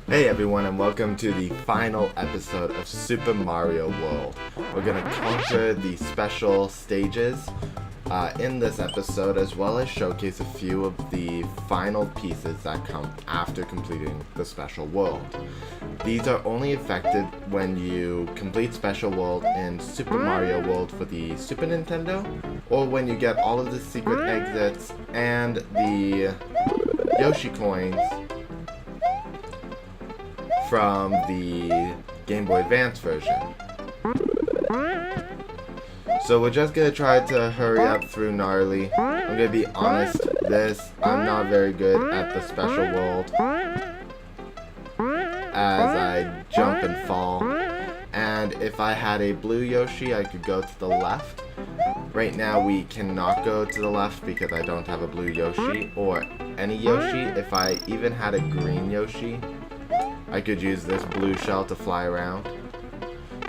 Hey everyone, and welcome to the final episode of Super Mario World. We're going to conquer the special stages in this episode, as well as showcase a few of the final pieces that come after completing the special world. These are only effective when you complete Special World in Super Mario World for the Super Nintendo, or when you get all of the secret exits and the Yoshi coins from the Game Boy Advance version. So we're just gonna try to hurry up through Gnarly. I'm gonna be honest, I'm not very good at the Special World, as I jump and fall. And if I had a blue Yoshi, I could go to the left. Right now we cannot go to the left because I don't have a blue Yoshi, or any Yoshi. If I even had a green Yoshi, I could use this blue shell to fly around.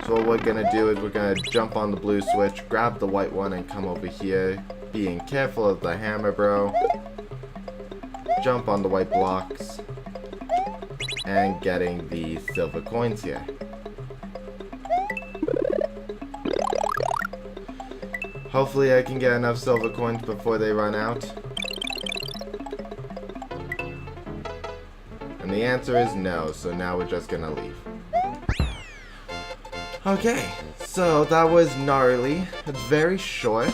So what we're gonna do is we're gonna jump on the blue switch, grab the white one, and come over here, being careful of the hammer, bro. Jump on the white blocks, and getting the silver coins here. Hopefully I can get enough silver coins before they run out. And the answer is no, so now we're just gonna leave. Okay, so that was Gnarly. It's very short,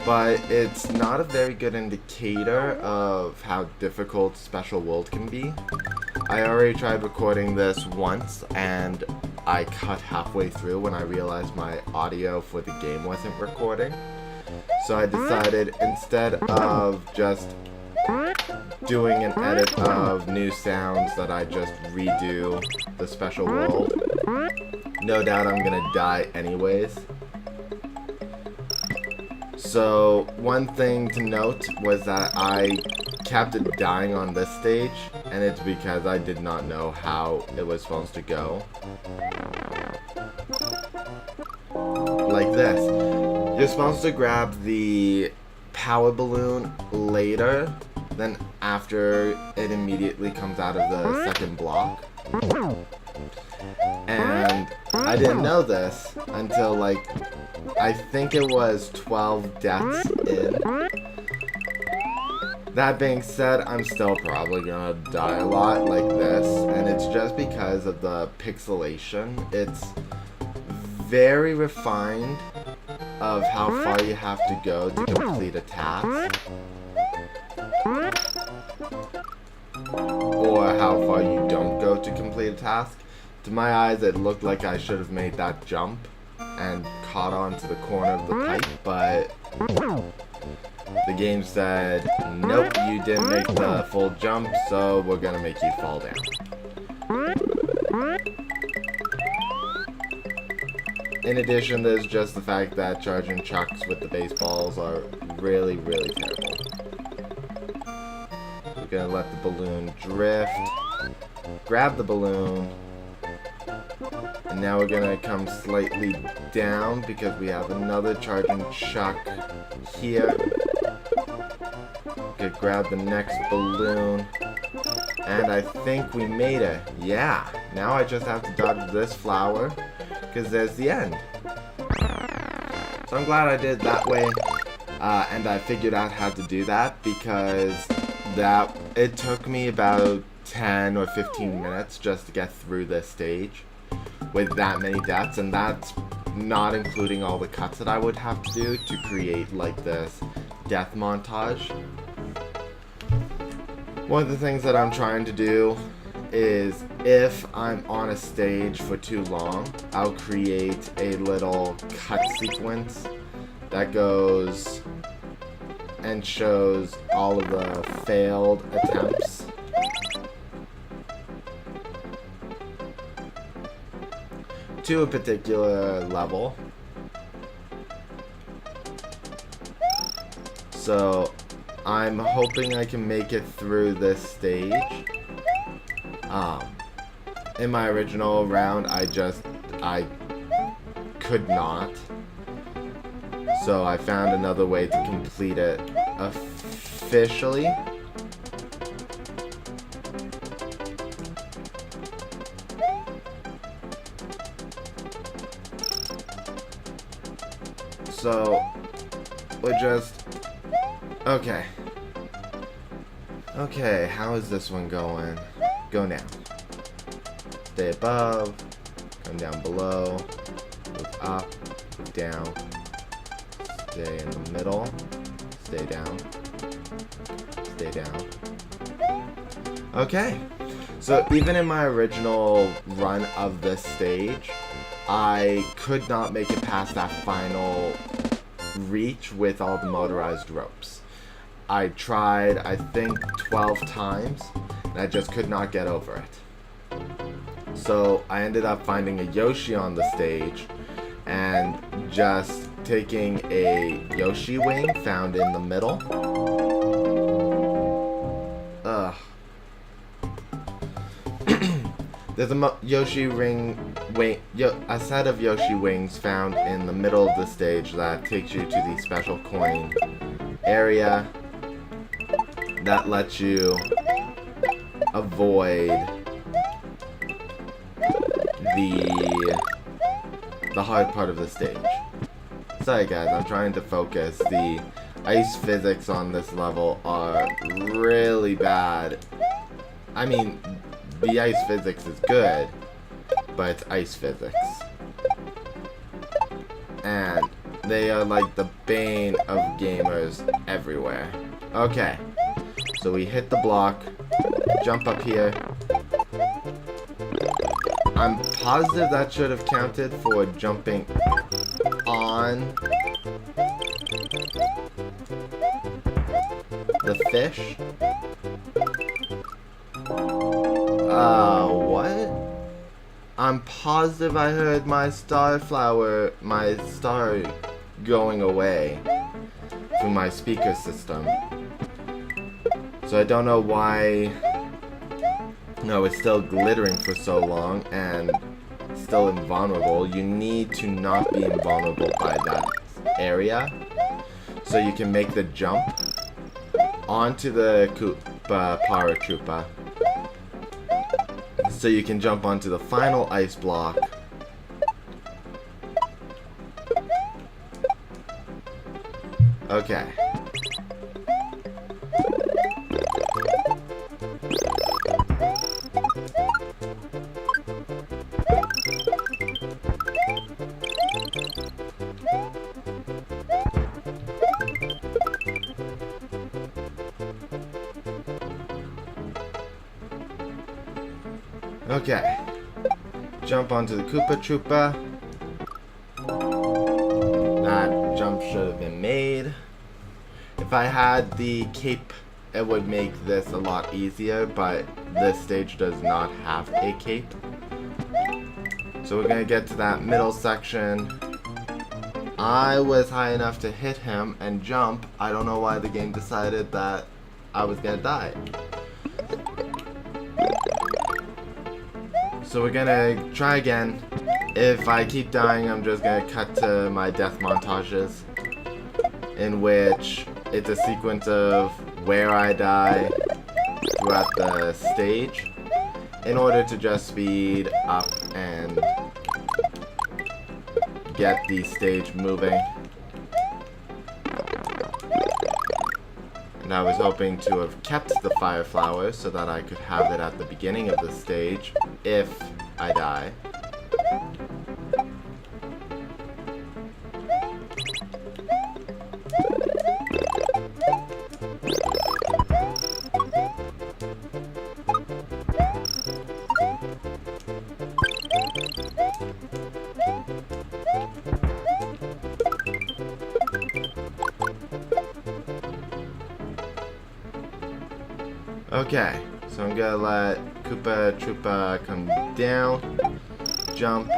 but it's not a very good indicator of how difficult Special World can be. I already tried recording this once, and I cut halfway through when I realized my audio for the game wasn't recording. So I decided, instead of just doing an edit of new sounds, that I just redo the Special World. No doubt I'm gonna die anyways. So one thing to note was that I kept dying on this stage, and it's because I did not know how it was supposed to go. Like this. You're supposed to grab the power balloon later than after it immediately comes out of the second block. And I didn't know this until, like, I think it was 12 deaths in. That being said, I'm still probably gonna die a lot like this, and it's just because of the pixelation. It's very refined of how far you have to go to complete a task, or how far you don't go to complete a task. To my eyes, it looked like I should have made that jump and caught on to the corner of the pipe, but the game said, nope, you didn't make the full jump, so we're gonna make you fall down. In addition, there's just the fact that charging chucks with the baseballs are really, really terrible. We're gonna let the balloon drift, grab the balloon, and now we're gonna come slightly down because we have another charging chuck here. Okay, grab the next balloon, and I think we made it. Yeah, now I just have to dodge this flower, because there's the end. So I'm glad I did that way, and I figured out how to do that, because it took me about 10 or 15 minutes just to get through this stage with that many deaths, and that's not including all the cuts that I would have to do to create like this death montage. One of the things that I'm trying to do is, if I'm on a stage for too long, I'll create a little cut sequence that goes and shows all of the failed attempts. To a particular level. So I'm hoping I can make it through this stage. In my original round, I could not. So I found another way to complete it officially. So, we're just... Okay. Okay, how is this one going? Go now. Stay above. Come down below. Move up. Move down. Stay in the middle. Stay down. Stay down. Okay. So even in my original run of this stage, I could not make it past that final reach with all the motorized ropes. I tried, I think, 12 times, and I just could not get over it. So I ended up finding a Yoshi on the stage, and just taking a Yoshi wing found in the middle. Ugh. There's a Yoshi a set of Yoshi wings found in the middle of the stage that takes you to the special coin area that lets you avoid the hard part of the stage. Sorry guys, I'm trying to focus. The ice physics on this level are really bad. I mean, the ice physics is good, but it's ice physics. And they are like the bane of gamers everywhere. Okay, so we hit the block, jump up here. I'm positive that should have counted for jumping on the fish. What? I'm positive I heard my star going away through my speaker system. So I don't know why no, it's still glittering for so long and still invulnerable. You need to not be invulnerable by that area so you can make the jump onto the Paratroopa. So you can jump onto the final ice block. Okay. Okay. Jump onto the Koopa Troopa. That jump should have been made. If I had the cape, it would make this a lot easier, but this stage does not have a cape. So we're gonna get to that middle section. I was high enough to hit him and jump. I don't know why the game decided that I was gonna die. So we're gonna try again. If I keep dying, I'm just gonna cut to my death montages, in which it's a sequence of where I die throughout the stage, in order to just speed up and get the stage moving. And I was hoping to have kept the fire flower so that I could have it at the beginning of the stage if I die. Okay, so I'm gonna let Koopa Troopa come down, jump.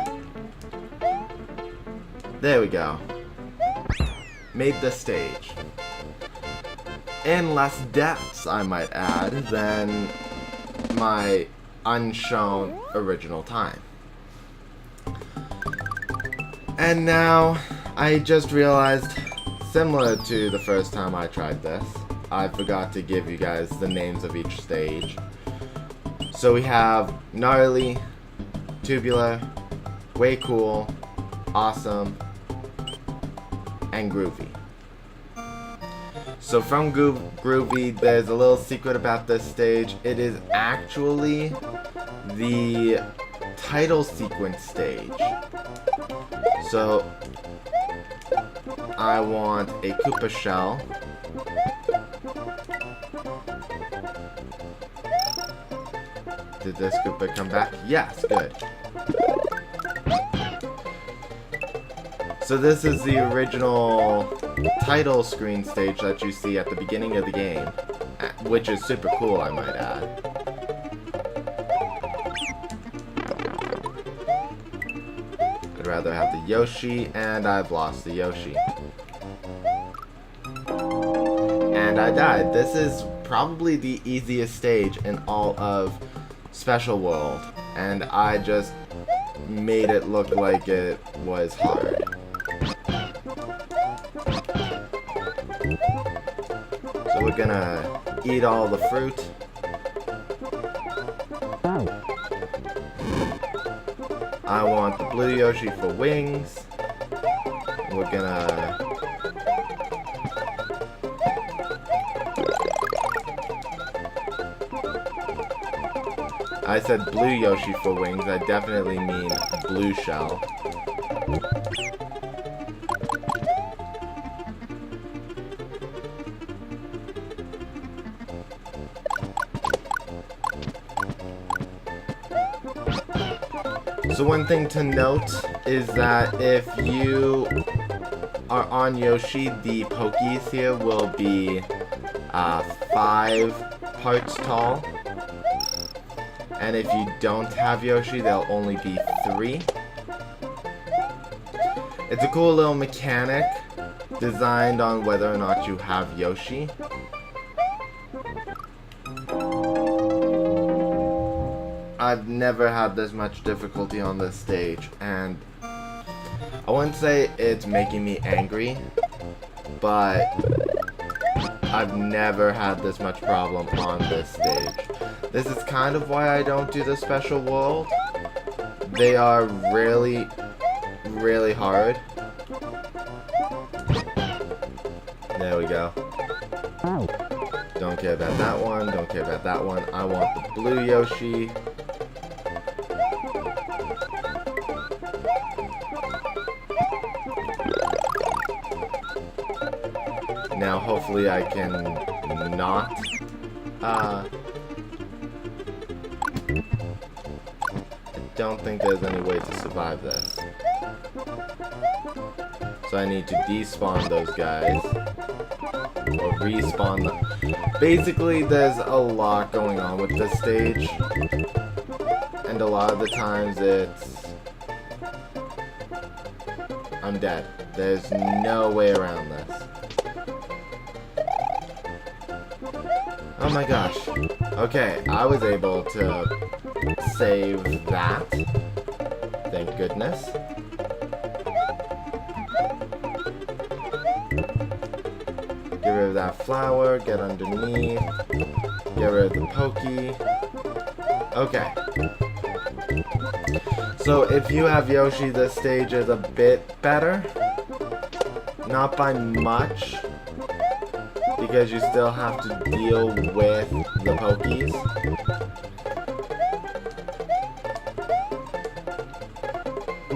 There we go. Made the stage. In less deaths, I might add, than my unshown original time. And now, I just realized, similar to the first time I tried this, I forgot to give you guys the names of each stage. So we have Gnarly, Tubular, Way Cool, Awesome, and Groovy. So from Groovy, there's a little secret about this stage. It is actually the title sequence stage. So I want a Koopa shell. Did this Koopa come back? Yes, good. So this is the original title screen stage that you see at the beginning of the game, which is super cool, I might add. I'd rather have the Yoshi, and I've lost the Yoshi. And I died. This is probably the easiest stage in all of Special World, and I just made it look like it was hard. So we're gonna eat all the fruit. I want the blue Yoshi for wings. We're gonna... I said blue Yoshi for wings. I definitely mean blue shell. So one thing to note is that if you are on Yoshi, the Pokies here will be 5 parts tall. And if you don't have Yoshi, they'll only be 3. It's a cool little mechanic designed on whether or not you have Yoshi. I've never had this much difficulty on this stage, and I wouldn't say it's making me angry, but I've never had this much problem on this stage. This is kind of why I don't do the Special World. They are really, really hard. There we go. Don't care about that one, don't care about that one. I want the blue Yoshi. Now hopefully I can not I don't think there's any way to survive this. So I need to despawn those guys. Or respawn them. Basically there's a lot going on with this stage. And a lot of the times it's... I'm dead. There's no way around this. Oh my gosh. Okay, I was able to save that. Thank goodness. Get rid of that flower, get underneath. Get rid of the pokey. Okay. So if you have Yoshi, this stage is a bit better. Not by much. Because you still have to deal with the Pokies.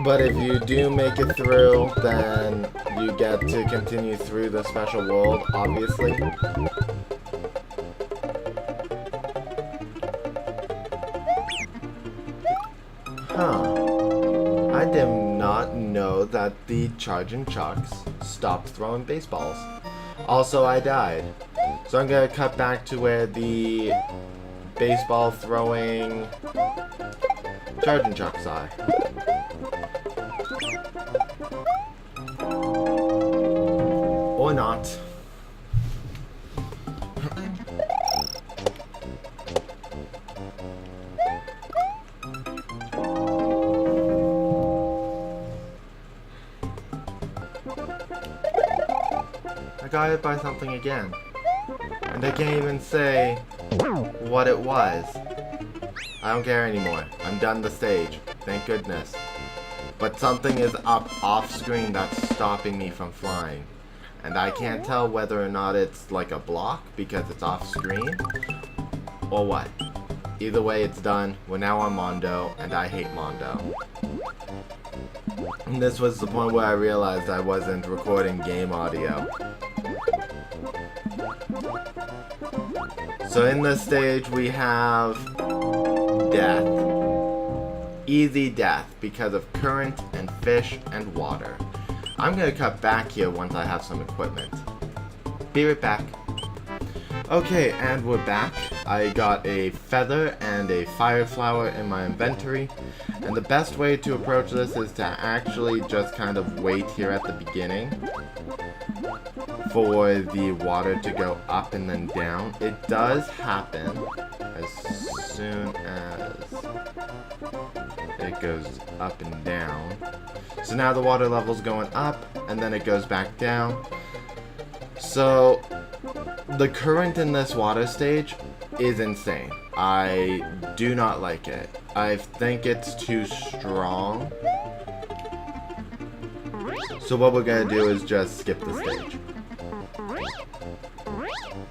But if you do make it through, then you get to continue through the Special World, obviously. Huh. I did not know that the Charging Chucks stopped throwing baseballs. Also, I died. So I'm gonna cut back to where the baseball throwing Charging Chucks are. Or not. I got hit by something again. And I can't even say what it was. I don't care anymore. I'm done the stage. Thank goodness. but something is up off screen that's stopping me from flying. And I can't tell whether or not it's like a block because it's off screen, or what. Either way, it's done. We're now on Mondo, and I hate Mondo. And this was the point where I realized I wasn't recording game audio. So in this stage, we have death. Easy death because of current and fish and water. I'm gonna cut back here once I have some equipment. Be right back. Okay, and we're back. I got a feather and a fire flower in my inventory, and the best way to approach this is to actually just kind of wait here at the beginning for the water to go up and then down. It does happen as soon as it goes up and down. So now the water level's going up, and then it goes back down. So the current in this water stage is insane. I do not like it. I think it's too strong. So what we're gonna do is just skip the stage.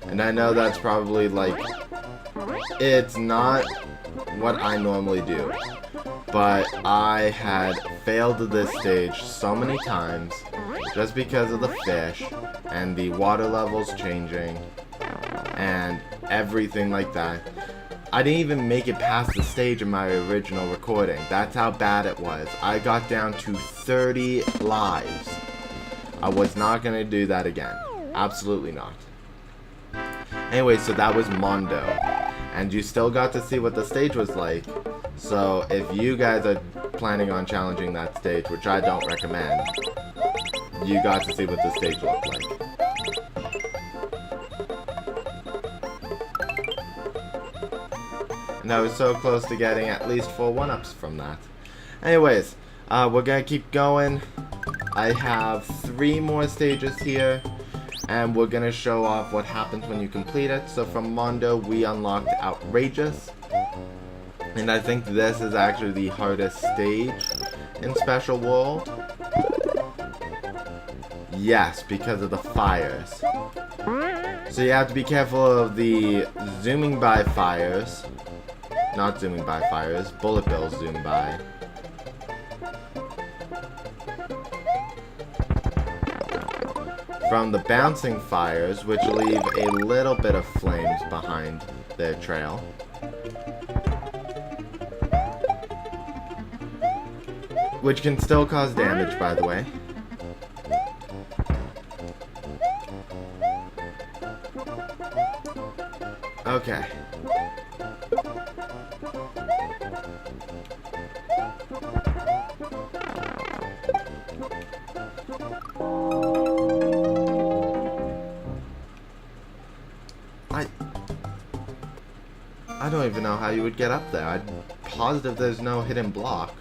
And I know that's probably like, it's not what I normally do, but I had failed this stage so many times just because of the fish and the water levels changing and everything like that. I didn't even make it past the stage in my original recording. That's how bad it was. I got down to 30 lives. I was not going to do that again. Absolutely not. Anyway, so that was Mondo. And you still got to see what the stage was like. So if you guys are planning on challenging that stage, which I don't recommend, you got to see what the stage looked like. And I was so close to getting at least 4 1-ups from that. Anyways, we're gonna keep going. I have 3 more stages here, and we're gonna show off what happens when you complete it. So from Mondo, we unlocked Outrageous. And I think this is actually the hardest stage in Special World. Yes, because of the fires. So you have to be careful of the zooming by fires. Not zooming by fires, bullet bills zoom by. From the bouncing fires, which leave a little bit of flames behind their trail. Which can still cause damage, by the way. Okay. I don't even know how you would get up there. I'm positive there's no hidden block.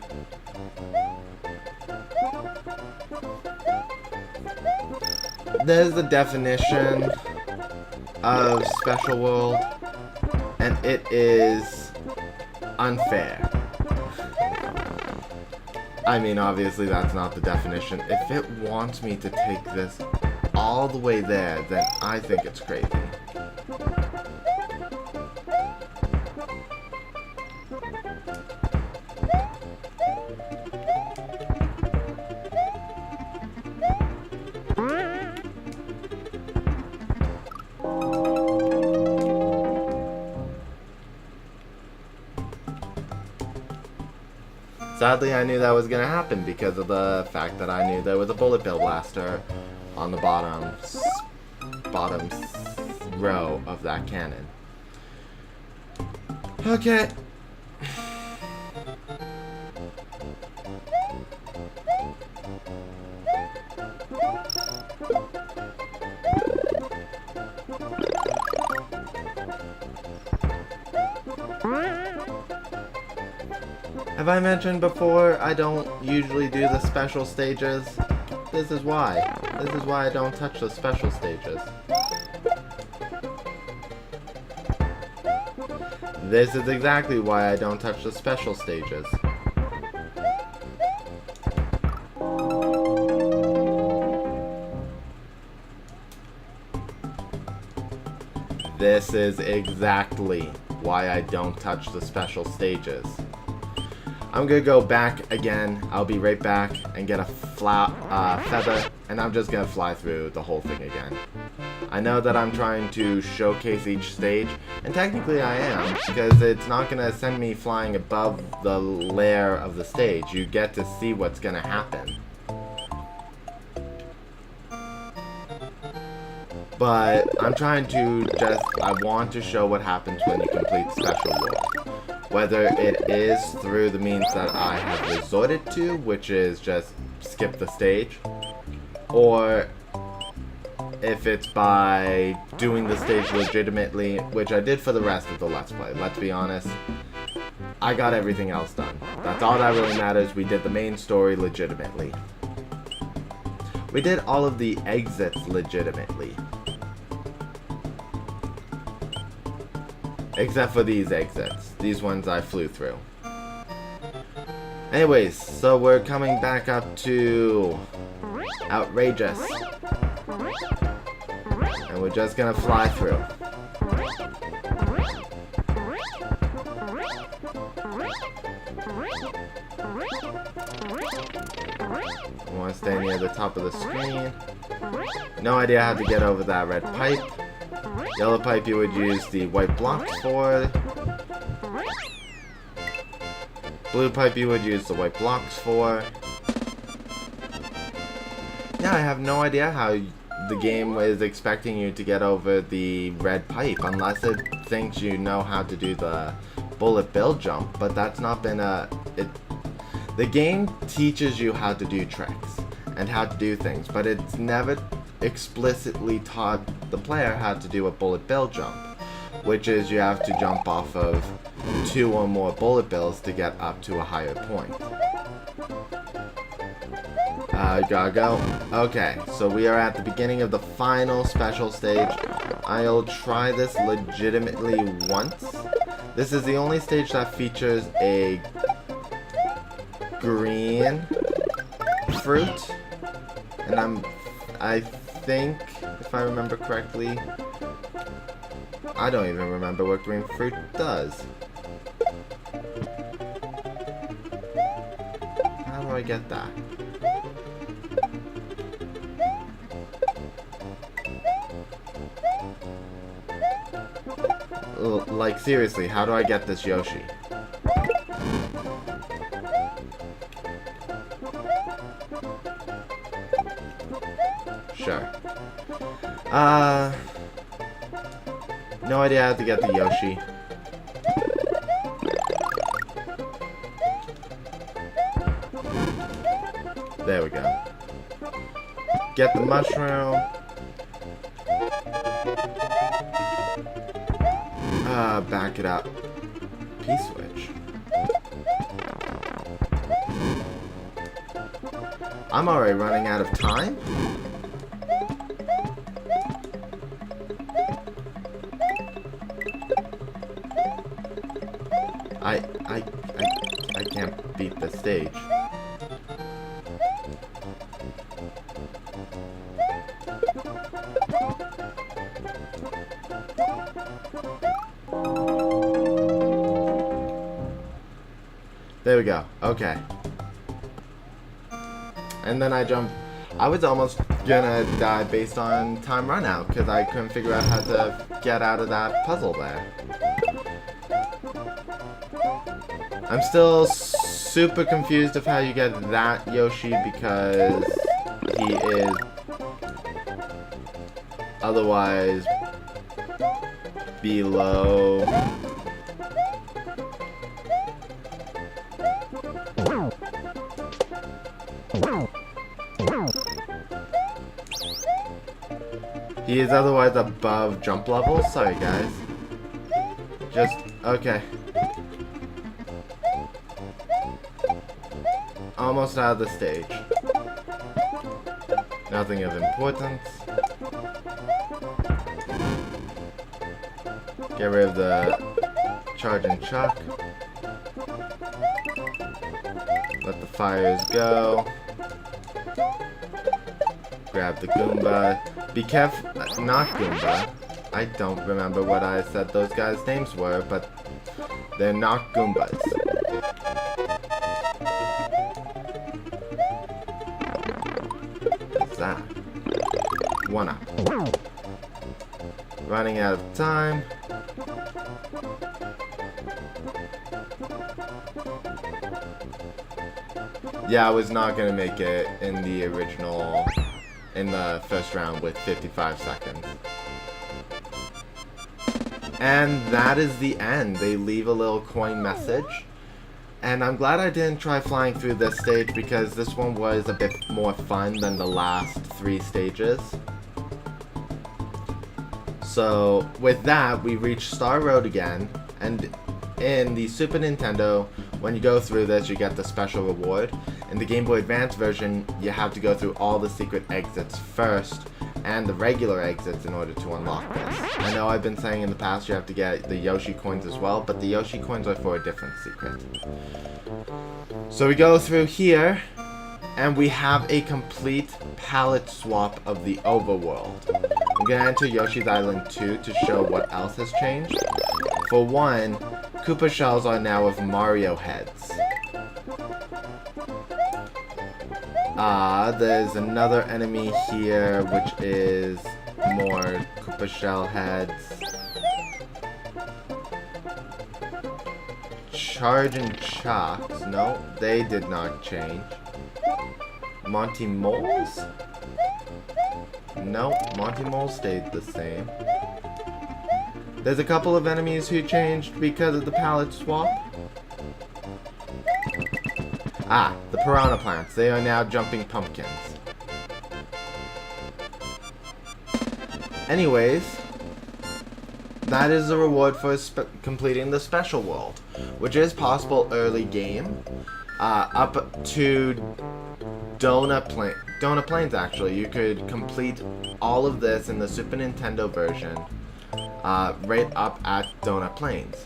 There's the definition of Special World, and it is unfair. I mean, obviously that's not the definition. If it wants me to take this all the way there, then I think it's crazy. Sadly, I knew that was going to happen because of the fact that I knew there was a bullet bill blaster on the bottom row of that cannon. Okay. Have I mentioned before I don't usually do the special stages? This is why. This is why I don't touch the special stages. This is exactly why I don't touch the special stages. This is exactly why I don't touch the special stages. I'm gonna go back again. I'll be right back and get a feather, and I'm just gonna fly through the whole thing again. I know that I'm trying to showcase each stage, and technically I am, because it's not gonna send me flying above the layer of the stage. You get to see what's gonna happen. But I'm trying to I want to show what happens when you complete Special World. Whether it is through the means that I have resorted to, which is just skip the stage, or if it's by doing the stage legitimately, which I did for the rest of the Let's Play. Let's be honest, I got everything else done. That's all that really matters. We did the main story legitimately. We did all of the exits legitimately. Except for these exits. These ones I flew through. Anyways, so we're coming back up to Outrageous. And we're just gonna fly through. I want to stay near the top of the screen. No idea how to get over that red pipe. Yellow pipe you would use the white blocks for. Blue pipe you would use the white blocks for. Yeah, I have no idea how the game is expecting you to get over the red pipe unless it thinks you know how to do the bullet bill jump, but that's not been the game teaches you how to do tricks and how to do things, but it's never explicitly taught the player how to do a bullet bill jump, which is you have to jump off of 2 or more bullet bills to get up to a higher point. Gotta go. Okay, so we are at the beginning of the final special stage. I'll try this legitimately once. This is the only stage that features a green fruit, and I think, if I remember correctly, I don't even remember what green fruit does. How do I get that? Like, seriously, how do I get this Yoshi? Sure. No idea how to get the Yoshi. There we go. Get the mushroom. Back it up. P-switch. I'm already running out of time. I can't beat the stage. There we go. Okay. And then I jump. I was almost gonna die based on time run out because I couldn't figure out how to get out of that puzzle there. I'm still super confused of how you get that Yoshi because he is otherwise below. He is otherwise above jump level. Sorry, guys. Just, okay. Almost out of the stage. Nothing of importance. Get rid of the charge and chuck. Let the fires go. Grab the Goomba. Be careful, not Goomba. I don't remember what I said those guys' names were, but they're not Goombas. What's that? One up. Running out of time. Yeah, I was not gonna make it in the original, in the first round with 55 seconds. And that is the end. They leave a little coin message. And I'm glad I didn't try flying through this stage because this one was a bit more fun than the last 3 stages. So with that, we reach Star Road again, and in the Super Nintendo, when you go through this, you get the special reward. In the Game Boy Advance version, you have to go through all the secret exits first, and the regular exits in order to unlock this. I know I've been saying in the past you have to get the Yoshi coins as well, but the Yoshi coins are for a different secret. So we go through here, and we have a complete palette swap of the overworld. I'm gonna enter Yoshi's Island 2 to show what else has changed. For one, Koopa shells are now with Mario heads. There's another enemy here, which is more Koopa shell heads. Charge and Chocks. No, they did not change. Monty Moles? No, Monty Mole stayed the same. There's a couple of enemies who changed because of the palette swap. The piranha plants. They are now jumping pumpkins. Anyways, that is the reward for completing the special world, which is possible early game, up to Donut Plains. Actually, you could complete all of this in the Super Nintendo version, right up at Donut Plains.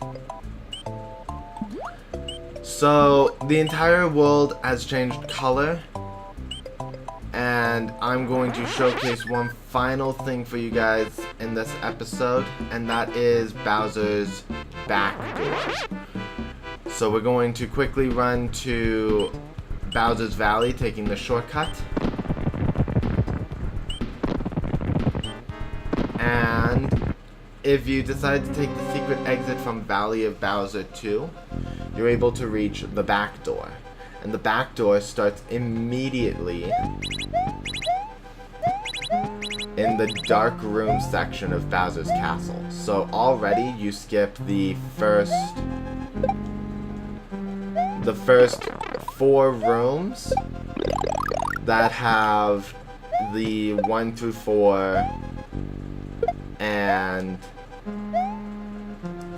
So the entire world has changed color, and I'm going to showcase one final thing for you guys in this episode, and that is Bowser's back door. So we're going to quickly run to Bowser's Valley, taking the shortcut. And if you decide to take the secret exit from Valley of Bowser 2, you're able to reach the back door. And the back door starts immediately in the dark room section of Bowser's castle. So already you skip the first 4 rooms that have the 1 through 4 and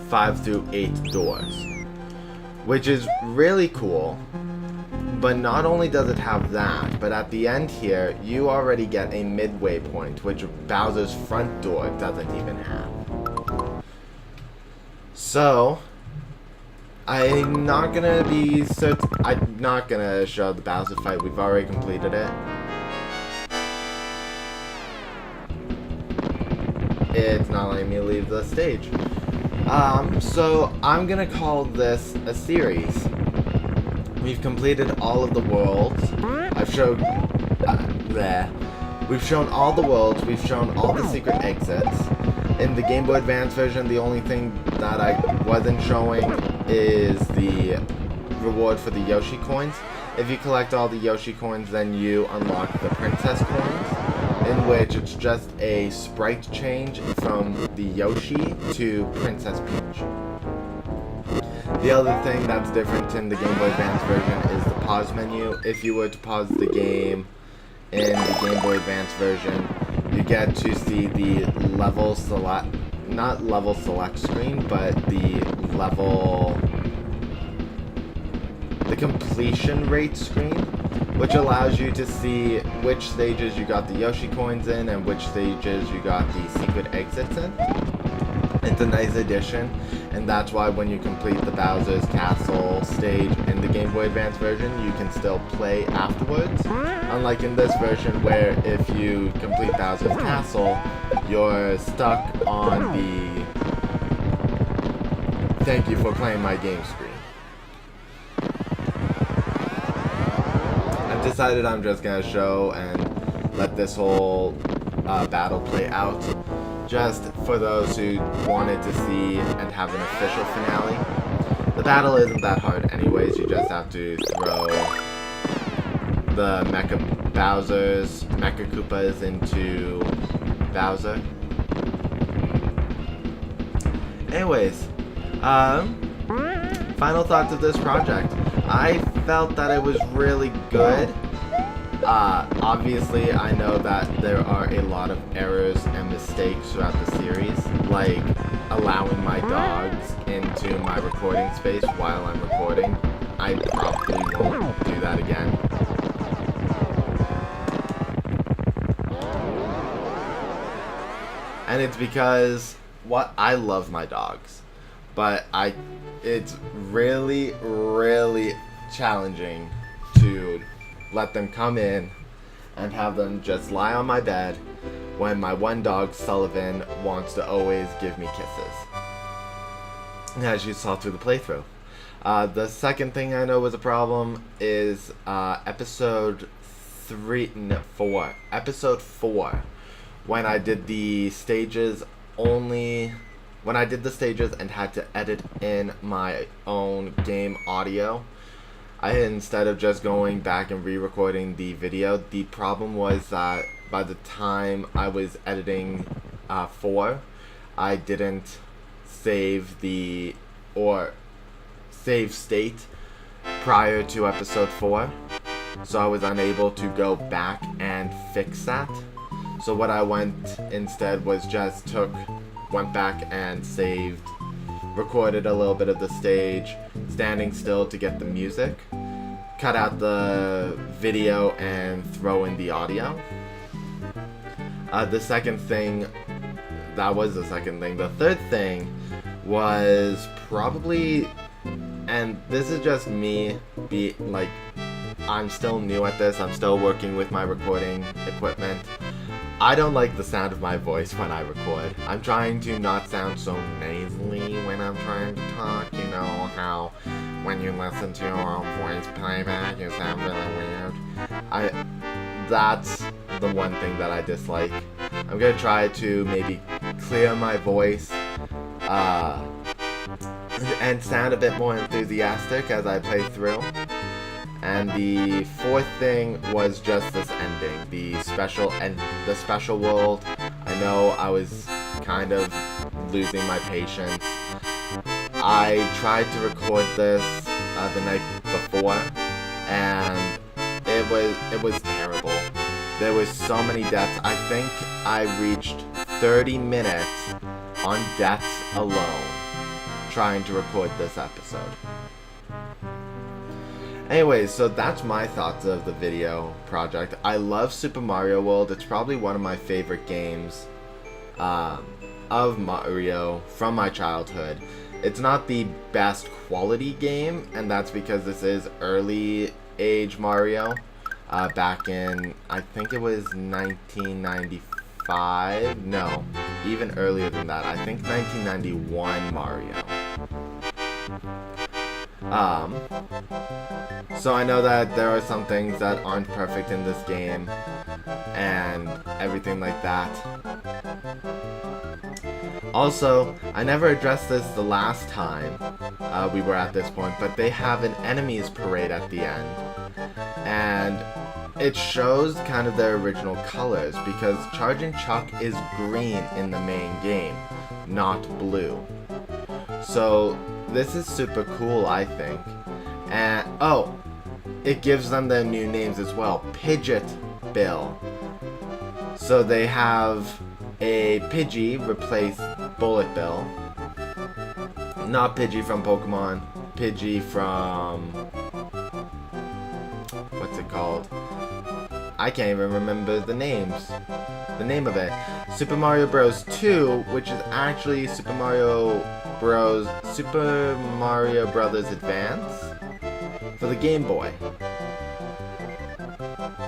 5 through 8 doors, which is really cool. But not only does it have that, but at the end here, you already get a midway point, which Bowser's front door doesn't even have. So, I'm not gonna show the Bowser fight. We've already completed it. It's not letting me leave the stage. So I'm gonna call this a series. We've completed all of the worlds. We've shown all the worlds. We've shown all the secret exits. In the Game Boy Advance version, the only thing that I wasn't showing is the reward for the Yoshi coins. If you collect all the Yoshi coins, then you unlock the Princess coins, in which it's just a sprite change from the Yoshi to Princess Peach. The other thing that's different in the Game Boy Advance version is the pause menu. If you were to pause the game in the Game Boy Advance version, you get to see the level select, not level select screen, but the completion rate screen, which allows you to see which stages you got the Yoshi coins in and which stages you got the secret exits in. It's a nice addition, and that's why when you complete the Bowser's Castle stage in the the Game Boy Advance version, you can still play afterwards. Unlike in this version where if you complete Bowser's Castle, you're stuck on the "thank you for playing my game" screen. I've decided I'm just gonna show and let this whole battle play out, just for those who wanted to see and have an official finale. The battle isn't that hard anyways, you just have to throw the Mecha Koopas into Bowser. Anyways, final thoughts of this project. I felt that it was really good. Obviously, I know that there are a lot of errors and mistakes throughout the series, like allowing my dogs into my recording space while I'm recording. I probably won't do that again. And it's because I love my dogs, but it's really, really challenging to let them come in and have them just lie on my bed when my one dog, Sullivan, wants to always give me kisses, as you saw through the playthrough. The second thing I know was a problem is episode 4, when I did the stages and had to edit in my own game audio. Instead of just going back and re-recording the video, the problem was that by the time I was editing 4, I didn't save save state prior to episode 4, so I was unable to go back and fix that. So what I went instead was just went back and recorded a little bit of the stage, standing still to get the music, cut out the video and throw in the audio. The second thing, that was the second thing. The third thing was probably, and this is just me, I'm still new at this, I'm still working with my recording equipment. I don't like the sound of my voice when I record. I'm trying to not sound so nasally when I'm trying to talk. You know how when you listen to your own voice playback, you sound really weird. That's the one thing that I dislike. I'm gonna try to maybe clear my voice and sound a bit more enthusiastic as I play through. And the fourth thing was just this ending, the special world. I know I was kind of losing my patience. I tried to record this the night before, and it was terrible. There was so many deaths. I think I reached 30 minutes on deaths alone trying to record this episode. Anyways, so that's my thoughts of the video project. I love Super Mario World. It's probably one of my favorite games of Mario from my childhood. It's not the best quality game, and that's because this is early age Mario. Back in, I think it was 1995. No, even earlier than that. I think 1991 Mario. So I know that there are some things that aren't perfect in this game and everything like that. Also, I never addressed this the last time we were at this point, but they have an enemies parade at the end. And it shows kind of their original colors, because Charging Chuck is green in the main game, not blue. So this is super cool, I think. And it gives them their new names as well. Pidgeot Bill. So they have a Pidgey replace Bullet Bill. Not Pidgey from Pokemon. Pidgey from... what's it called? I can't even remember the name of it. Super Mario Bros. 2, which is actually Super Mario Brothers Advance. for the Game Boy.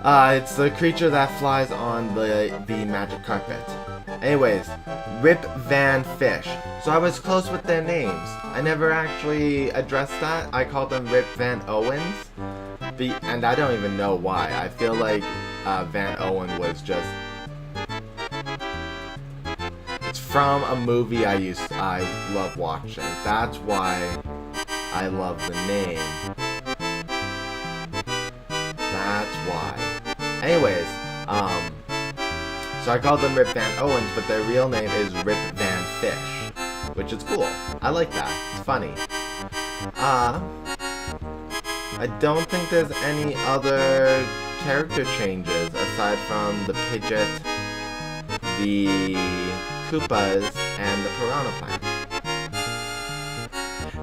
It's the creature that flies on the magic carpet. Anyways, Rip Van Fish. So I was close with their names. I never actually addressed that. I called them Rip Van Owens. And I don't even know why. I feel like Van Owen was just... It's from a movie I love watching. That's why I love the name. That's why. Anyways, so I called them Rip Van Owens, but their real name is Rip Van Fish, which is cool. I like that. It's funny. I don't think there's any other character changes aside from the Pidgeot, the Koopas, and the Piranha Plant.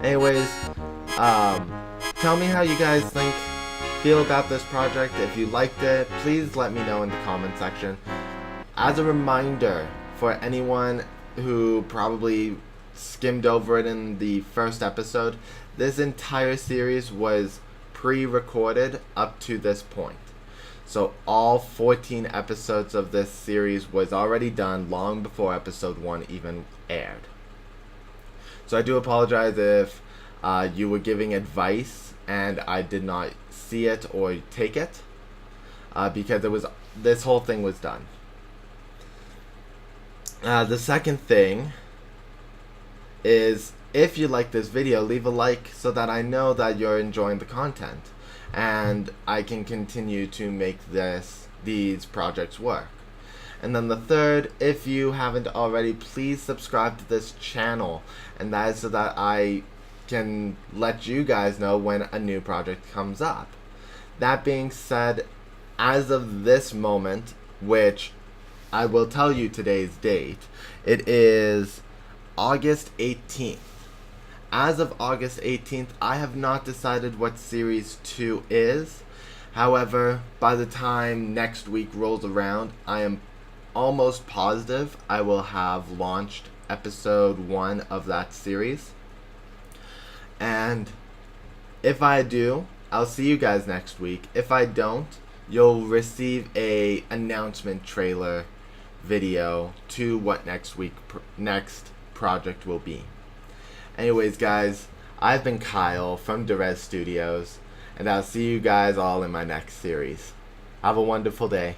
Anyways, tell me how you guys feel about this project. If you liked it, please let me know in the comment section. As a reminder, for anyone who probably skimmed over it in the first episode, this entire series was pre-recorded up to this point. So all 14 episodes of this series was already done long before episode 1 even aired. So I do apologize if you were giving advice and I did not see it or take it, because this whole thing was done. The second thing is, if you like this video, leave a like so that I know that you're enjoying the content and I can continue to make these projects work. And then the third, if you haven't already, please subscribe to this channel, and that is so that I can let you guys know when a new project comes up. That being said, as of this moment, which I will tell you today's date, it is August 18th. As of August 18th, I have not decided what Series 2 is. However, by the time next week rolls around, I am almost positive I will have launched episode 1 of that series. And if I do, I'll see you guys next week. If I don't, you'll receive a announcement trailer video to what next project will be. Anyways, guys, I've been Kyle from Dyrezz Studios, and I'll see you guys all in my next series. Have a wonderful day.